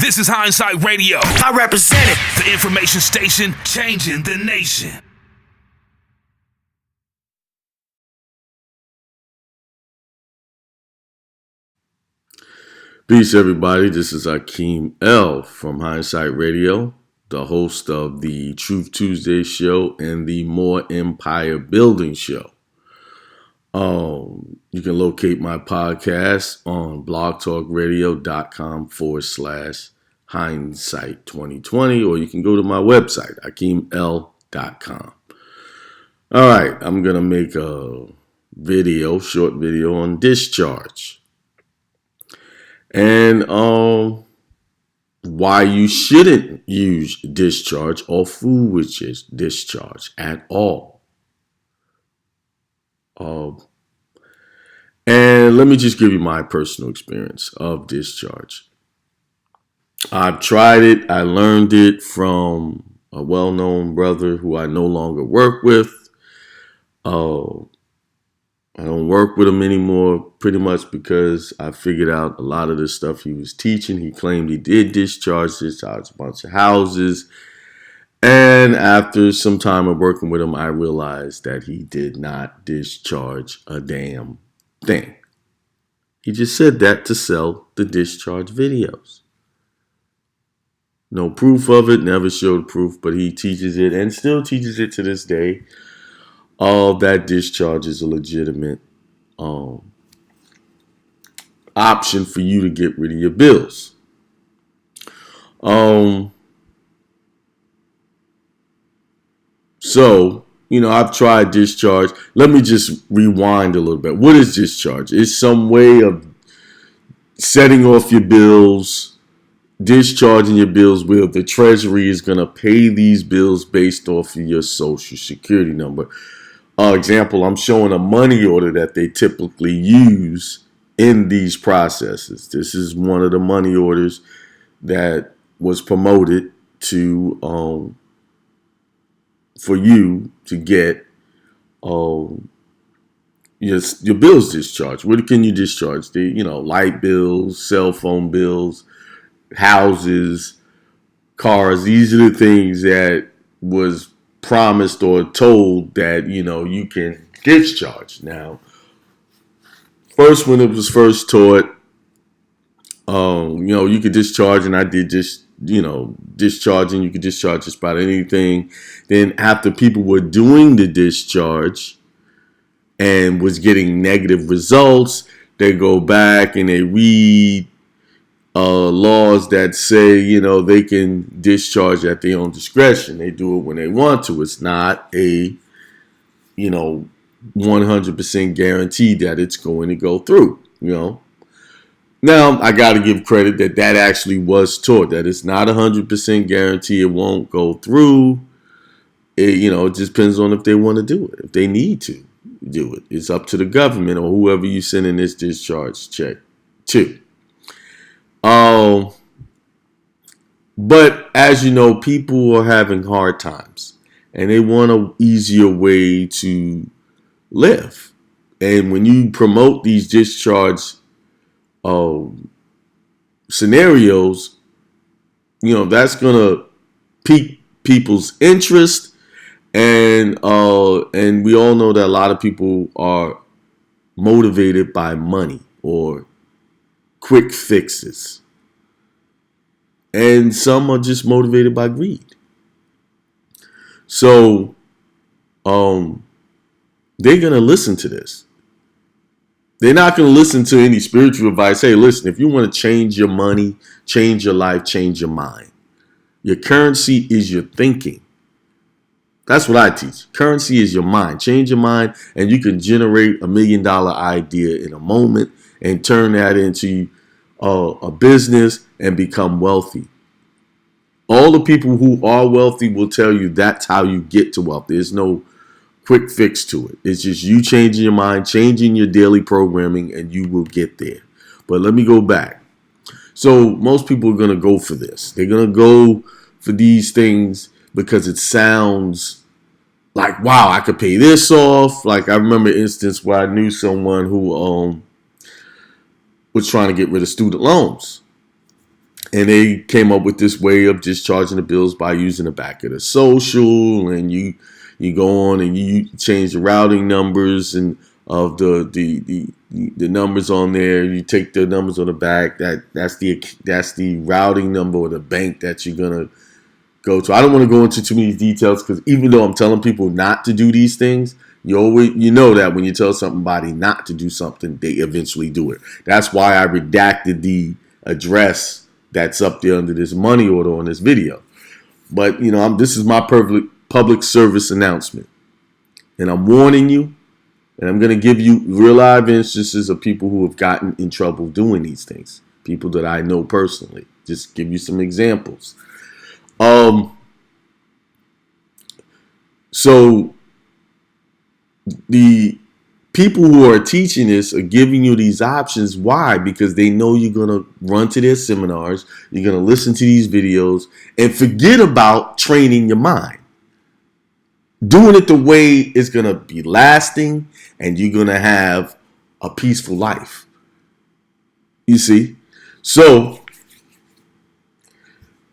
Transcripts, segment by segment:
This is Hindsight Radio. I represent it. The information station changing the nation. Peace, everybody. This is Akeem L from Hindsight Radio, the host of the Truth Tuesday show and the More Empire Building show. You can locate my podcast on blogtalkradio.com/hindsight2020, or you can go to my website, akeeml.com. All right, I'm going to make a short video on discharge. And why you shouldn't use discharge or fool with discharge at all. And let me just give you my personal experience of discharge. I've tried it. I learned it from a well-known brother who I no longer work with. I don't work with him anymore pretty much because I figured out a lot of the stuff he was teaching. He claimed he did discharge a bunch of houses. And after some time of working with him, I realized that he did not discharge a damn thing. He just said that to sell the discharge videos. No proof of it, never showed proof, but he teaches it and still teaches it to this day. All that discharge is a legitimate option for you to get rid of your bills. So, I've tried discharge. Let me just rewind a little bit. What is discharge? It's some way of setting off your bills, discharging your bills where the Treasury is going to pay these bills based off of your Social Security number. Example, I'm showing a money order that they typically use in these processes. This is one of the money orders that was promoted to for you to get your bills discharged. What can you discharge? Light bills, cell phone bills, houses, cars. These are the things that was promised or told that, you can discharge. Now, first, when it was first taught, you could discharge, and I did just, discharging. You could discharge just about anything. Then after people were doing the discharge and was getting negative results, they go back and they read laws that say, they can discharge at their own discretion. They do it when they want to. It's not a, 100% guarantee that it's going to go through, Now, I got to give credit that actually was taught, that it's not 100% guarantee it won't go through. It just depends on if they want to do it, if they need to do it. It's up to the government or whoever you send in this discharge check to. But as you know, people are having hard times and they want an easier way to live. And when you promote these discharge scenarios, that's going to pique people's interest. And we all know that a lot of people are motivated by money or quick fixes. And some are just motivated by greed. So, they're going to listen to this. They're not going to listen to any spiritual advice. Hey, listen, if you want to change your money, change your life, change your mind. Your currency is your thinking. That's what I teach. Currency is your mind. Change your mind, and you can generate $1 million idea in a moment and turn that into a business and become wealthy. All the people who are wealthy will tell you that's how you get to wealth. There's no quick fix to it. It's just you changing your mind, changing your daily programming, and you will get there. But let me go back. So most people are going to go for this. They're going to go for these things because it sounds like, wow, I could pay this off. Like I remember an instance where I knew someone who was trying to get rid of student loans. And they came up with this way of discharging the bills by using the back of the social, and you go on and you change the routing numbers and of the numbers on there. You take the numbers on the back. That's the routing number or the bank that you're gonna go to. I don't want to go into too many details because even though I'm telling people not to do these things, you know that when you tell somebody not to do something, they eventually do it. That's why I redacted the address that's up there under this money order on this video. But, this is my public service announcement. And I'm warning you, and I'm going to give you real live instances of people who have gotten in trouble doing these things. People that I know personally. Just give you some examples. So the people who are teaching this are giving you these options. Why? Because they know you're going to run to their seminars, you're going to listen to these videos, and forget about training your mind. Doing it the way it's going to be lasting, and you're going to have a peaceful life. You see? So,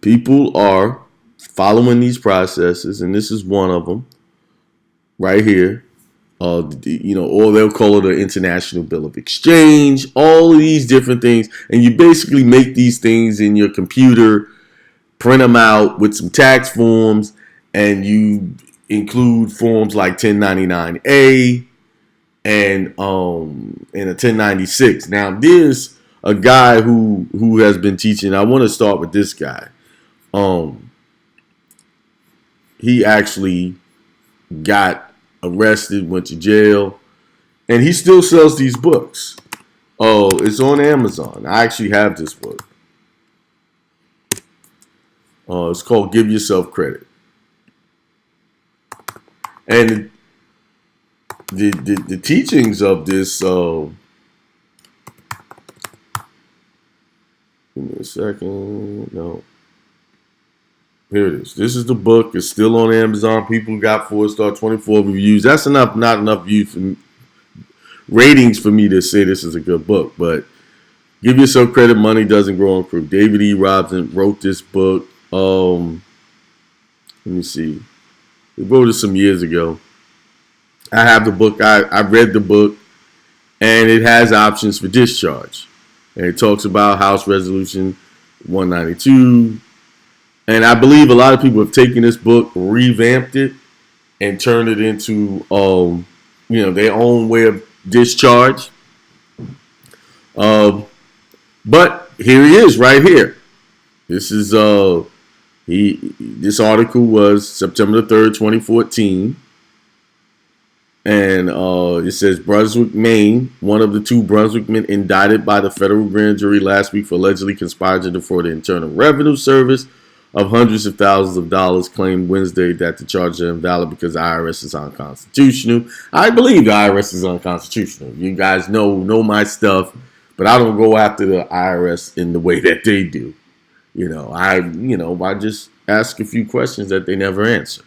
people are following these processes, and this is one of them right here. Or they'll call it an international bill of exchange, all of these different things. And you basically make these things in your computer, print them out with some tax forms, and you include forms like 1099A and a 1096. Now, there's a guy who has been teaching. I want to start with this guy. He actually got arrested, went to jail, and he still sells these books. Oh, it's on Amazon. I actually have this book. It's called Give Yourself Credit. And the teachings of this, give me a second. No. Here it is. This is the book. It's still on Amazon. People got 4-star, 24 reviews. That's enough, not enough ratings for me to say this is a good book. But Give Yourself Credit, Money Doesn't Grow on Crew. David E. Robson wrote this book. Let me see. He wrote it some years ago. I have the book. I read the book, and it has options for discharge. And it talks about House Resolution 192. And I believe a lot of people have taken this book, revamped it, and turned it into, their own way of discharge. But here he is, right here. This is this article was September the 3rd, 2014. And it says Brunswick, Maine, one of the two Brunswick men indicted by the federal grand jury last week for allegedly conspiring to defraud the Internal Revenue Service of hundreds of thousands of dollars, claimed Wednesday that the charges are invalid because the IRS is unconstitutional. I believe the IRS is unconstitutional. You guys know my stuff, but I don't go after the IRS in the way that they do. I just ask a few questions that they never answer.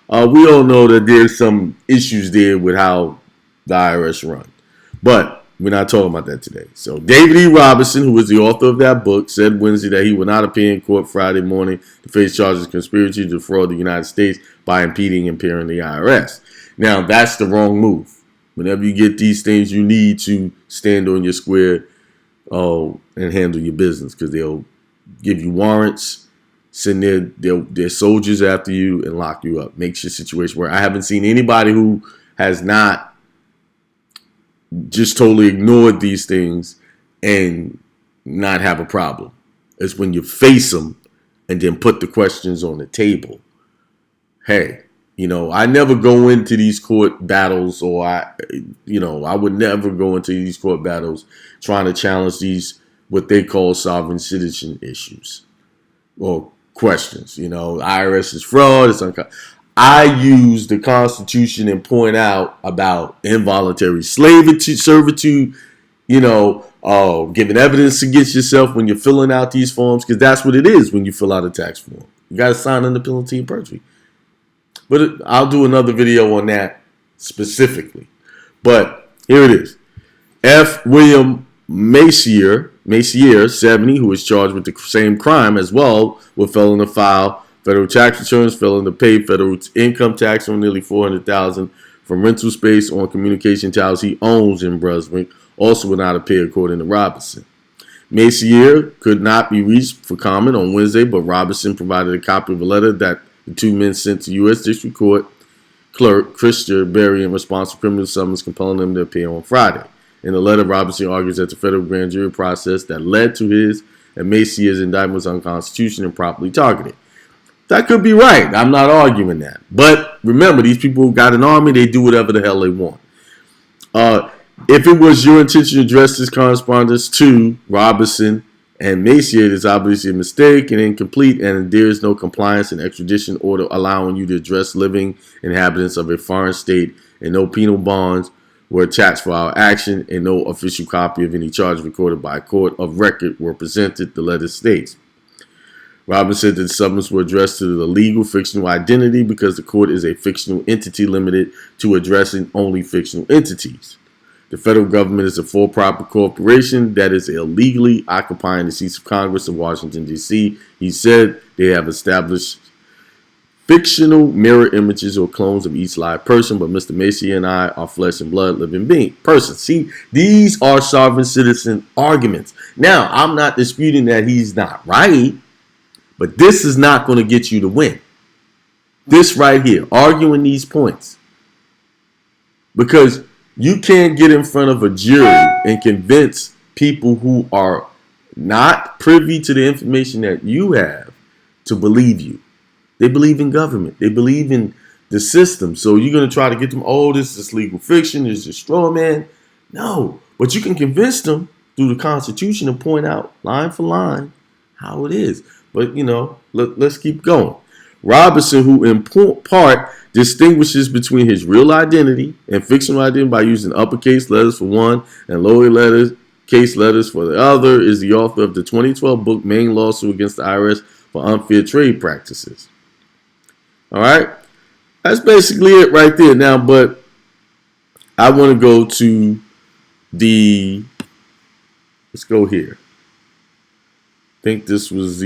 We all know that there's some issues there with how the IRS run, but we're not talking about that today. So David E. Robinson, who is the author of that book, said Wednesday that he will not appear in court Friday morning to face charges of conspiracy to defraud the United States by impeding and impairing the IRS. Now, that's the wrong move. Whenever you get these things, you need to stand on your square and handle your business, because they'll give you warrants, send their soldiers after you, and lock you up. Makes your situation where I haven't seen anybody who has not just totally ignored these things and not have a problem. It's when you face them and then put the questions on the table. Hey, I never go into these court battles, or I would never go into these court battles trying to challenge these, what they call sovereign citizen issues or questions. IRS is fraud. It's I use the Constitution and point out about involuntary servitude, giving evidence against yourself when you're filling out these forms, because that's what it is when you fill out a tax form. You got to sign under penalty of perjury. But I'll do another video on that specifically. But here it is. F. William Macier, Messier, 70, who is charged with the same crime as well, with failing to file federal tax returns, failing to pay federal income tax on nearly $400,000 from rental space on communication towers he owns in Brunswick, also without a pay, according to Robinson. Messier could not be reached for comment on Wednesday, but Robinson provided a copy of a letter that the two men sent to U.S. District Court Clerk Christopher Berry in response to criminal summons compelling them to appear on Friday. In the letter, Robinson argues that the federal grand jury process that led to his and Messier's indictment was unconstitutional and properly targeted. That could be right. I'm not arguing that. But remember, these people got an army. They do whatever the hell they want. If it was your intention to address this correspondence to Robinson and Messier, it is obviously a mistake and incomplete, and there is no compliance and extradition order allowing you to address living inhabitants of a foreign state, and no penal bonds were attached for our action, and no official copy of any charge recorded by a court of record were presented, the letter states. Robinson said that the summons were addressed to the legal fictional identity because the court is a fictional entity limited to addressing only fictional entities. The federal government is a for-profit corporation that is illegally occupying the seats of Congress in Washington, D.C. He said they have established fictional mirror images or clones of each live person, but Mr. Messier and I are flesh and blood living persons. See, these are sovereign citizen arguments. Now, I'm not disputing that he's not right, but this is not going to get you to win. This right here, arguing these points. Because you can't get in front of a jury and convince people who are not privy to the information that you have to believe you. They believe in government. They believe in the system. So you're going to try to get them, oh, this is legal fiction. This is straw man. No, but you can convince them through the Constitution and point out line for line how it is. But, let's keep going. Robinson, who in part distinguishes between his real identity and fictional identity by using uppercase letters for one and lowercase letters for the other, is the author of the 2012 book Maine Lawsuit Against the IRS for Unfair Trade Practices. All right? That's basically it right there. Now, but I want to go to let's go here. I think this was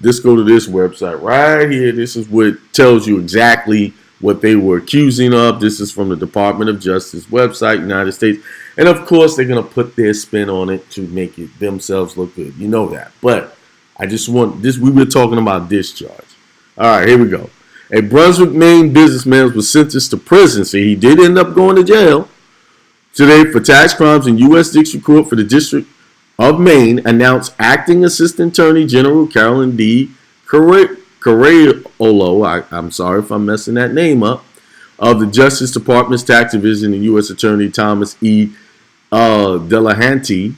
let's go to this website right here. This is what tells you exactly what they were accusing of. This is from the Department of Justice website, United States. And of course, they're going to put their spin on it to make it themselves look good. You know that. But I just want this. We were talking about discharge. All right, here we go. A Brunswick, Maine businessman was sentenced to prison. So he did end up going to jail today for tax crimes in U.S. District Court for the District of Maine, announced Acting Assistant Attorney General Carolyn D. Caraiolo, I'm sorry if I'm messing that name up, of the Justice Department's Tax Division, and U.S. Attorney Thomas E. Delahanty,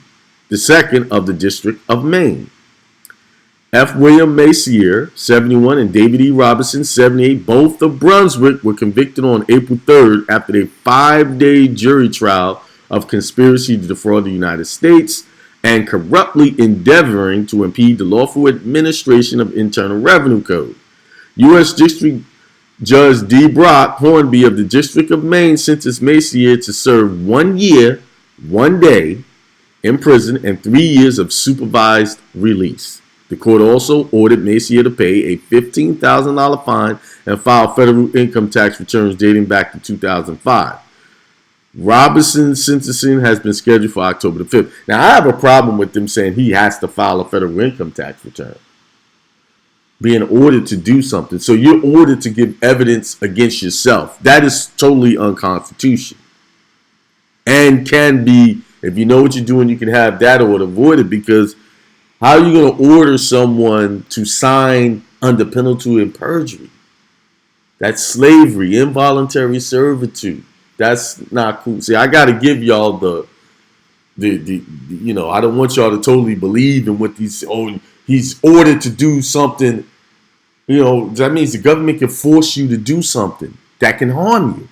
II of the District of Maine. F. William Messier, 71, and David E. Robinson, 78, both of Brunswick, were convicted on April 3rd after a 5-day jury trial of conspiracy to defraud the United States and corruptly endeavoring to impede the lawful administration of Internal Revenue Code. U.S. District Judge D. Brock Hornby of the District of Maine sentenced Messier to serve 1 year, 1 day in prison and 3 years of supervised release. The court also ordered Messier to pay a $15,000 fine and file federal income tax returns dating back to 2005. Robinson's sentencing has been scheduled for October the 5th. Now, I have a problem with them saying he has to file a federal income tax return, being ordered to do something. So you're ordered to give evidence against yourself. That is totally unconstitutional. And can be, if you know what you're doing, you can have that order avoided, because how are you going to order someone to sign under penalty of perjury? That's slavery, involuntary servitude. That's not cool. See, I got to give y'all the I don't want y'all to totally believe in what he's ordered to do something. That means the government can force you to do something that can harm you.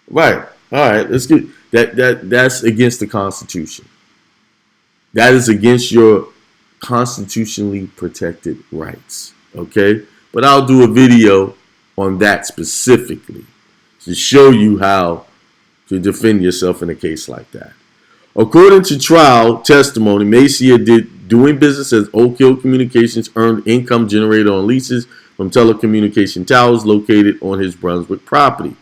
Right. All right. Let's get that's against the Constitution. That is against your constitutionally protected rights. Okay. But I'll do a video on that specifically to show you how to defend yourself in a case like that. According to trial testimony, Messier did doing business as Oak Hill Communications earned income generated on leases from telecommunication towers located on his Brunswick property.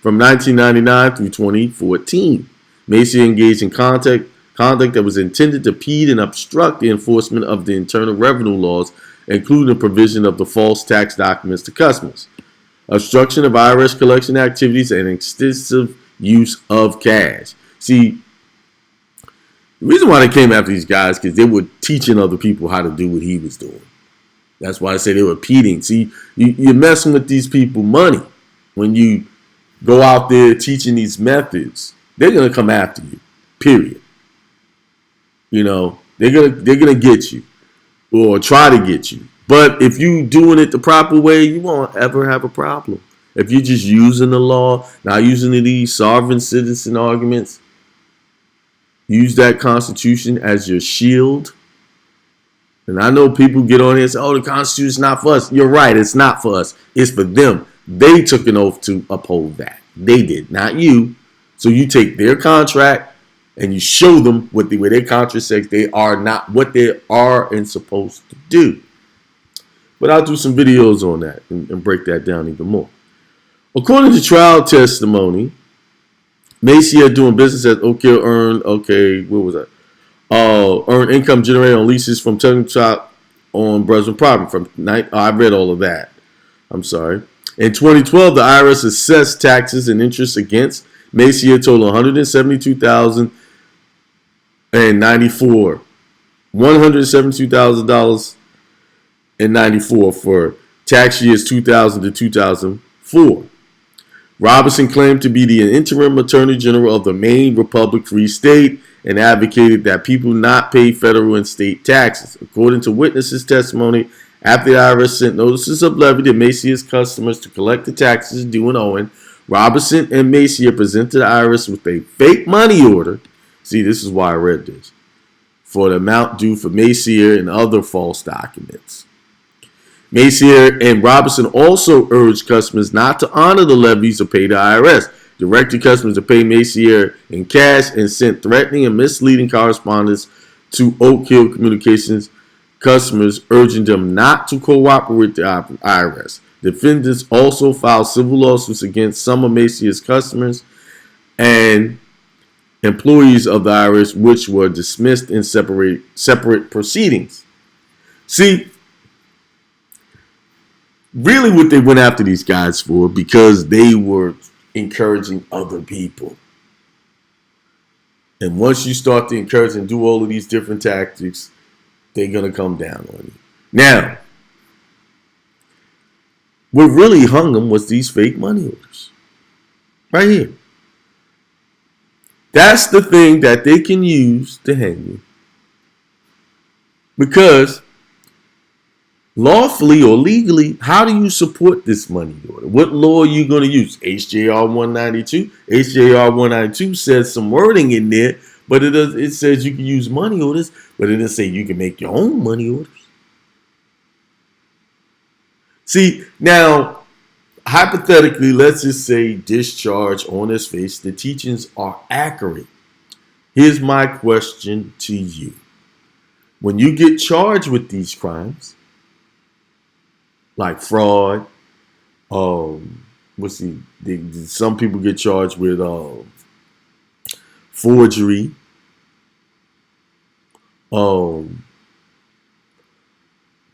From 1999 through 2014, Messier engaged in conduct that was intended to impede and obstruct the enforcement of the Internal Revenue laws, including the provision of the false tax documents to customers, obstruction of IRS collection activities, and extensive use of cash. See, the reason why they came after these guys is because they were teaching other people how to do what he was doing. That's why I say they were repeating. See, you're messing with these people money. When you go out there teaching these methods, they're going to come after you, period. You know, they're gonna get you or try to get you. But if you doing it the proper way, you won't ever have a problem. If you're just using the law, not using these sovereign citizen arguments, use that Constitution as your shield. And I know people get on here and say, oh, the Constitution's not for us. You're right, it's not for us. It's for them. They took an oath to uphold that. They did, not you. So you take their contract and you show them what their contract says they are not what they are and supposed to do. But I'll do some videos on that and break that down even more. According to trial testimony, Messier doing business at Oak Hill earned income generated on leases from telecom on Brunswick property. I read all of that. I'm sorry. In 2012, the IRS assessed taxes and interest against Messier total $172,094 $172,094 for tax years 2000 to 2004. Robinson claimed to be the interim attorney general of the Maine Republic Free State and advocated that people not pay federal and state taxes. According to witnesses' testimony, after the IRS sent notices of levy to Messier's customers to collect the taxes due and owing, Robinson and Messier presented the IRS with a fake money order. See, this is why I read this. For the amount due for Messier and other false documents. Messier and Robinson also urged customers not to honor the levies or pay the IRS, directed customers to pay Messier in cash, and sent threatening and misleading correspondence to Oak Hill Communications customers, urging them not to cooperate with the IRS. Defendants also filed civil lawsuits against some of Messier's customers and employees of the IRS, which were dismissed in separate proceedings. See, really what they went after these guys for, because they were encouraging other people. And once you start to encourage and do all of these different tactics, they're going to come down on you. Now, what really hung them was these fake money orders. Right here. That's the thing that they can use to hang you. Because lawfully or legally, how do you support this money order? What law are you going to use? HJR 192? HJR 192 says some wording in there, but it says you can use money orders, but it doesn't say you can make your own money orders. See, now, hypothetically, let's just say discharge on its face, the teachings are accurate. Here's my question to you. When you get charged with these crimes, like fraud, some people get charged with forgery,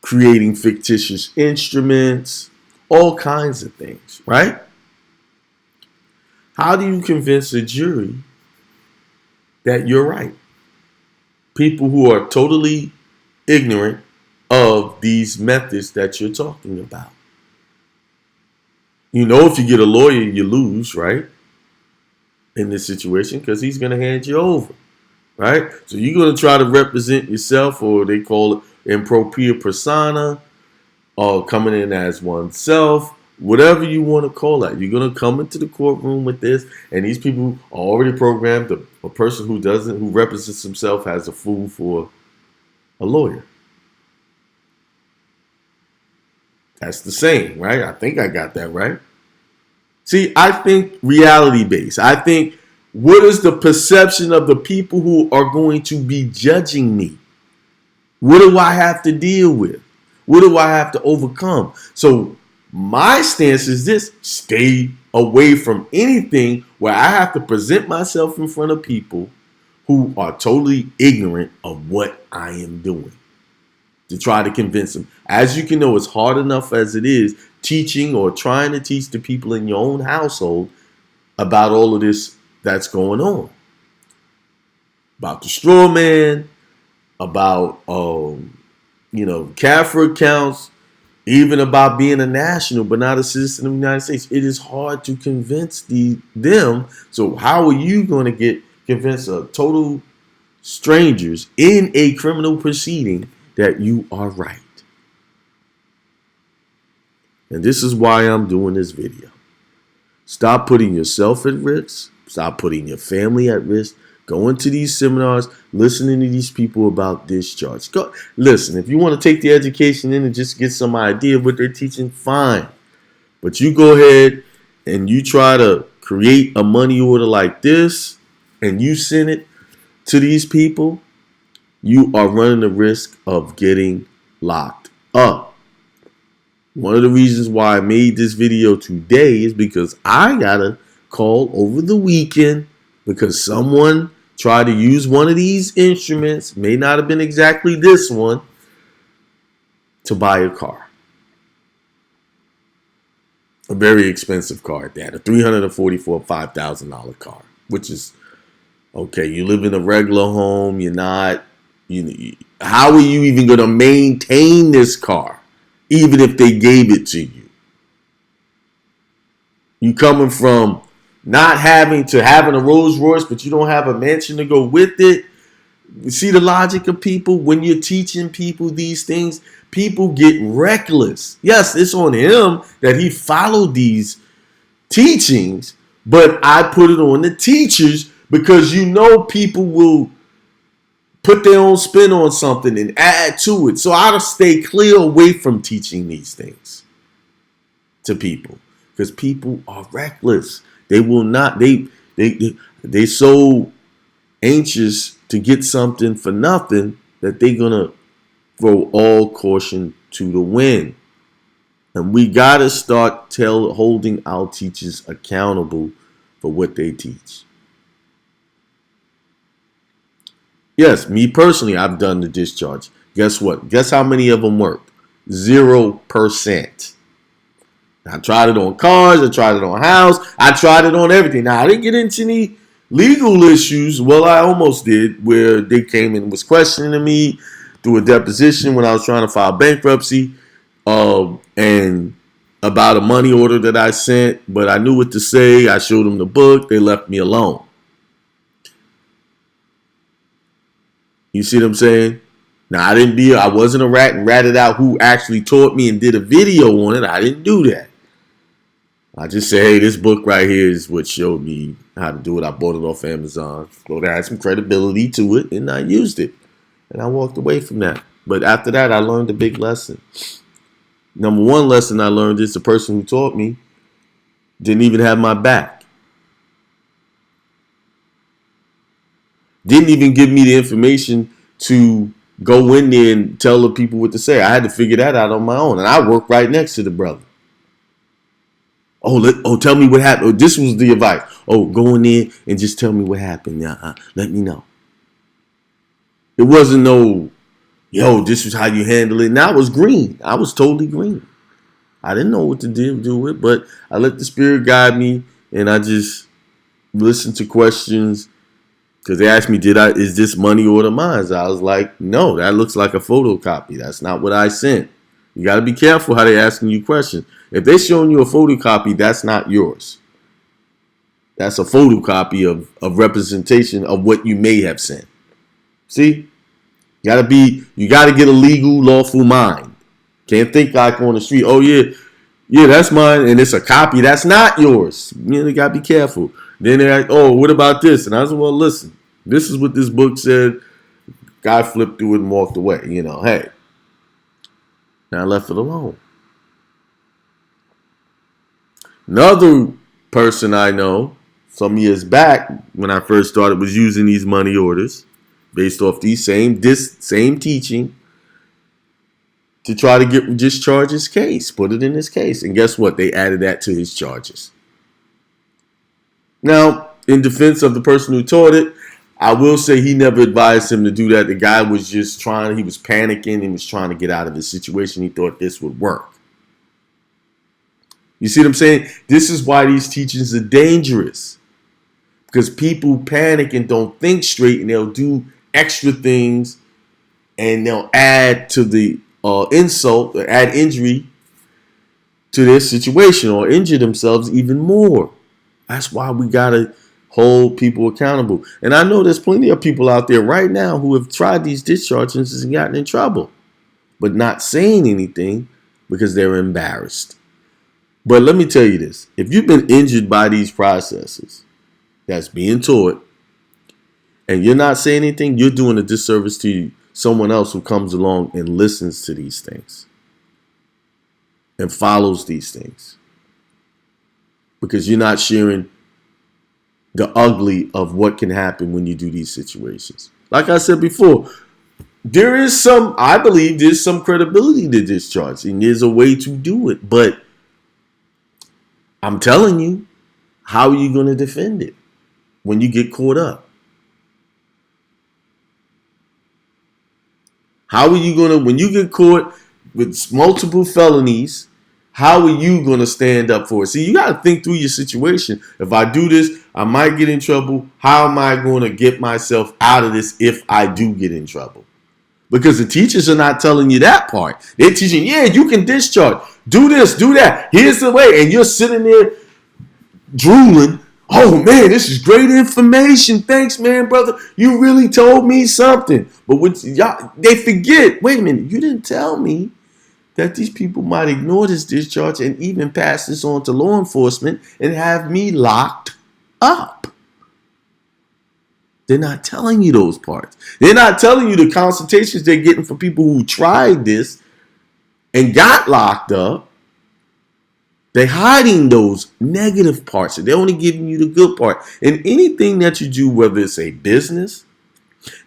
creating fictitious instruments, all kinds of things, right? How do you convince a jury that you're right? People who are totally ignorant of these methods that you're talking about. You know, if you get a lawyer, you lose, right? In this situation, because he's going to hand you over, right? So you're going to try to represent yourself, or they call it impropria persona, or coming in as oneself, whatever you want to call that. You're going to come into the courtroom with this, and these people are already programmed. A person who represents himself as a fool for a lawyer. That's the saying, right? I think I got that right. See, I think reality-based. I think What is the perception of the people who are going to be judging me? What do I have to deal with? What do I have to overcome? So my stance is this: stay away from anything where I have to present myself in front of people who are totally ignorant of what I am doing, to try to convince them. As you can know, it's hard enough as it is teaching or trying to teach the people in your own household about all of this that's going on. About the straw man, about CAFR accounts, even about being a national but not a citizen of the United States. It is hard to convince them. So how are you going to convince a total strangers in a criminal proceeding that you are right? And this is why I'm doing this video. Stop putting yourself at risk. Stop putting your family at risk. Going to these seminars, listening to these people about discharge. Go listen. If you want to take the education in and just get some idea of what they're teaching, fine. But you go ahead and you try to create a money order like this, and you send it to these people, you are running the risk of getting locked up. One of the reasons why I made this video today is because I got a call over the weekend because someone tried to use one of these instruments, may not have been exactly this one, to buy a car. A very expensive car at that, a $344,000, $5,000 car, which is okay. You live in a regular home. You're not, how are you even going to maintain this car, even if they gave it to you? You coming from not having a Rolls Royce, but you don't have a mansion to go with it. You see the logic of people? When you're teaching people these things, people get reckless. Yes, it's on him that he followed these teachings, but I put it on the teachers because people will put their own spin on something and add to it. So I'll stay clear away from teaching these things to people because people are reckless. They will not. They so anxious to get something for nothing that they're gonna throw all caution to the wind. And we gotta start holding our teachers accountable for what they teach. Yes, me personally, I've done the discharge. Guess what? Guess how many of them worked? 0%. I tried it on cars. I tried it on house. I tried it on everything. Now, I didn't get into any legal issues. Well, I almost did, where they came and was questioning me through a deposition when I was trying to file bankruptcy and about a money order that I sent. But I knew what to say. I showed them the book. They left me alone. You see what I'm saying? Now, I wasn't a rat and ratted out who actually taught me and did a video on it. I didn't do that. I just say, hey, this book right here is what showed me how to do it. I bought it off Amazon. So it had some credibility to it, and I used it. And I walked away from that. But after that, I learned a big lesson. Number one lesson I learned is the person who taught me didn't even have my back. Didn't even give me the information to go in there and tell the people what to say. I had to figure that out on my own. And I worked right next to the brother. Tell me what happened. This was the advice. Go in there and just tell me what happened. Let me know. It wasn't this is how you handle it. And I was green. I was totally green. I didn't know what to do with, but I let the Spirit guide me, and I just listened to questions because they asked me, is this money order mine? I was like, no, that looks like a photocopy. That's not what I sent. You got to be careful how they're asking you questions. If they're showing you a photocopy, that's not yours. That's a photocopy of representation of what you may have sent. See? You got to get a legal, lawful mind. Can't think like on the street, yeah, that's mine, and it's a copy. That's not yours. You got to be careful. Then they're like, what about this? And I said, well, listen, this is what this book said. Guy flipped through it and walked away. Hey. And I left it alone. Another person I know some years back when I first started was using these money orders based off these same teaching to try to discharge his case, put it in his case. And guess what? They added that to his charges. Now, in defense of the person who taught it, I will say he never advised him to do that. The guy was just he was panicking and was trying to get out of his situation. He thought this would work. You see what I'm saying? This is why these teachings are dangerous. Because people panic and don't think straight, and they'll do extra things, and they'll add to the insult, or add injury to their situation, or injure themselves even more. That's why we got to hold people accountable. And I know there's plenty of people out there right now who have tried these discharges and gotten in trouble, but not saying anything because they're embarrassed. But let me tell you this. If you've been injured by these processes that's being taught, and you're not saying anything, you're doing a disservice to someone else who comes along and listens to these things and follows these things. Because you're not sharing the ugly of what can happen when you do these situations. Like I said before, I believe there's some credibility to discharge, and there's a way to do it. But I'm telling you, how are you going to defend it when you get caught up? How are you going to, when you get caught with multiple felonies, how are you going to stand up for it? See, you got to think through your situation. If I do this, I might get in trouble. How am I going to get myself out of this if I do get in trouble? Because the teachers are not telling you that part. They're teaching, yeah, you can discharge. Do this, do that. Here's the way. And you're sitting there drooling. Oh, man, this is great information. Thanks, man, brother. You really told me something. But they forget, wait a minute, you didn't tell me that these people might ignore this discharge and even pass this on to law enforcement and have me locked up. They're not telling you those parts. They're not telling you the consultations they're getting from people who tried this and got locked up. They're hiding those negative parts. They're only giving you the good part. And anything that you do, whether it's a business,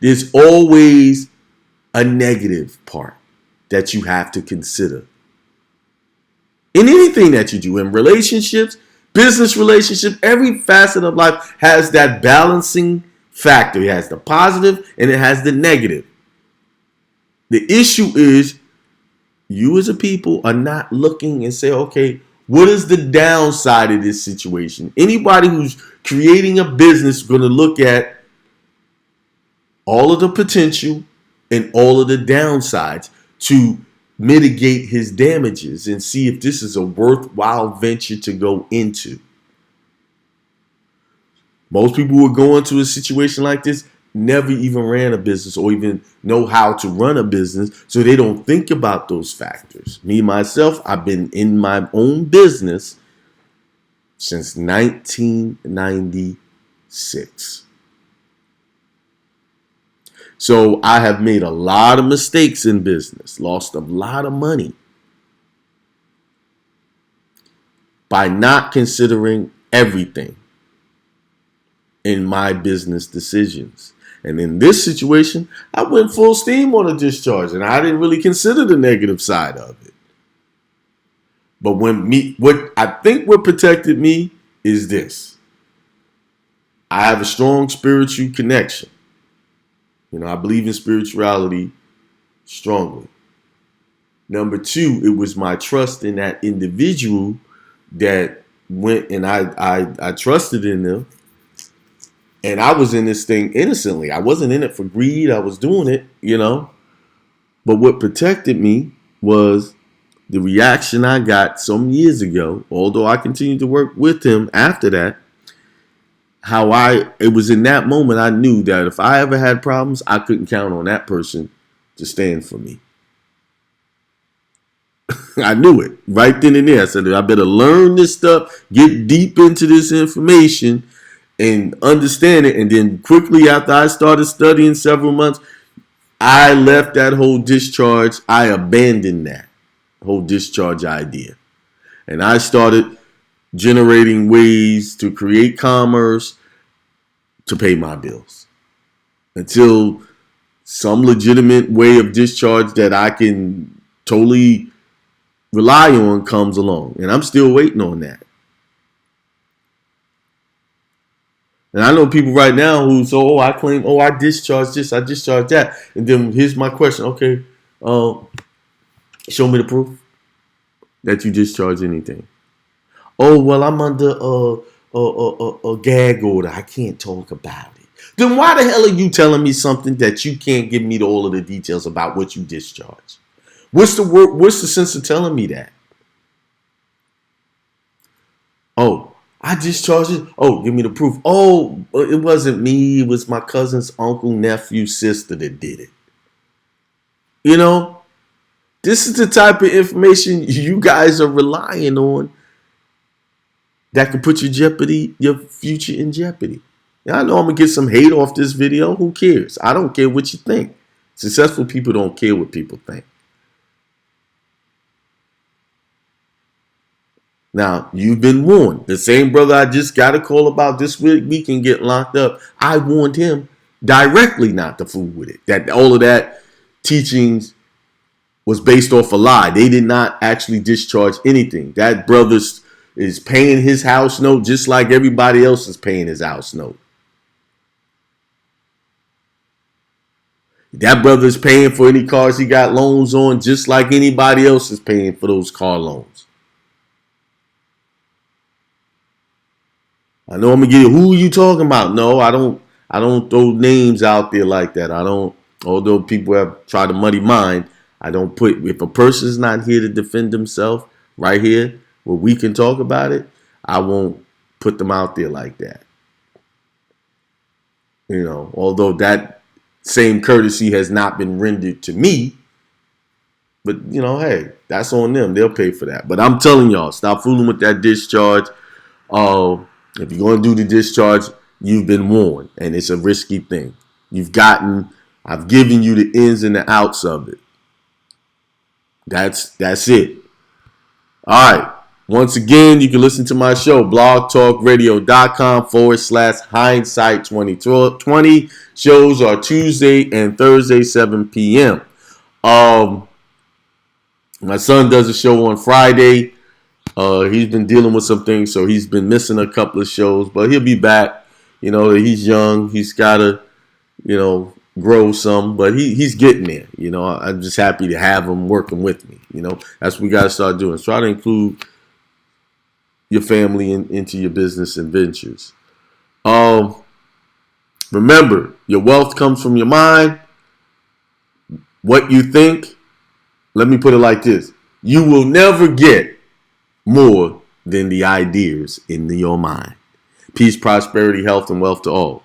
there's always a negative part that you have to consider. In anything that you do, in relationships, business relationships, every facet of life has that balancing factor. It has the positive and it has the negative. The issue is you as a people are not looking and say, okay, what is the downside of this situation? Anybody who's creating a business is going to look at all of the potential and all of the downsides to mitigate his damages and see if this is a worthwhile venture to go into. Most people who are going to a situation like this never even ran a business or even know how to run a business, so they don't think about those factors. Me, myself, I've been in my own business since 1996. So I have made a lot of mistakes in business, lost a lot of money by not considering everything in my business decisions. And in this situation, I went full steam on a discharge and I didn't really consider the negative side of it. But what I think what protected me is this. I have a strong spiritual connection. I believe in spirituality strongly. Number two, it was my trust in that individual that went, and I trusted in them. And I was in this thing innocently. I wasn't in it for greed. I was doing it, But what protected me was the reaction I got some years ago, although I continued to work with him after that. It was in that moment I knew that if I ever had problems, I couldn't count on that person to stand for me. I knew it right then and there. I said, I better learn this stuff, get deep into this information and understand it. And then quickly after I started studying several months, I left that whole discharge. I abandoned that whole discharge idea. And I started generating ways to create commerce to pay my bills until some legitimate way of discharge that I can totally rely on comes along. And I'm still waiting on that. And I know people right now who say, I claim, I discharged this, I discharged that. And then here's my question. Okay, show me the proof that you discharged anything. Oh, well, I'm under a gag order. I can't talk about it. Then why the hell are you telling me something that you can't give me all of the details about what you discharged? What's the sense of telling me that? Oh, I discharged it. Oh, give me the proof. Oh, it wasn't me. It was my cousin's uncle, nephew, sister that did it. You know, this is the type of information you guys are relying on that could put your future in jeopardy. Now, I know I'm going to get some hate off this video. Who cares? I don't care what you think. Successful people don't care what people think. Now, you've been warned. The same brother I just got a call about this weekend getting locked up, I warned him directly not to fool with it. That all of that teachings was based off a lie. They did not actually discharge anything. That brother is paying his house note just like everybody else is paying his house note. That brother is paying for any cars he got loans on just like anybody else is paying for those car loans. I know I'm gonna get it. Who are you talking about? No, I don't throw names out there like that. I don't. Although people have tried to muddy mine, I don't put. If a person's not here to defend himself, right here where we can talk about it, I won't put them out there like that. You know, although that same courtesy has not been rendered to me. But you know, hey, that's on them. They'll pay for that. But I'm telling y'all, stop fooling with that discharge. If you're going to do the discharge, you've been warned, and it's a risky thing. I've given you the ins and the outs of it. That's it. All right. Once again, you can listen to my show, blogtalkradio.com/Hindsight 2020. Shows are Tuesday and Thursday, 7 p.m. My son does a show on Friday. He's been dealing with some things, so he's been missing a couple of shows, but he'll be back. You know, he's young. He's got to, grow some, but he's getting there. You know, I'm just happy to have him working with me. You know, that's what we got to start doing. Try to include your family into your business and ventures. Remember, your wealth comes from your mind. What you think, let me put it like this. You will never get more than the ideas in your mind. Peace, prosperity, health, and wealth to all.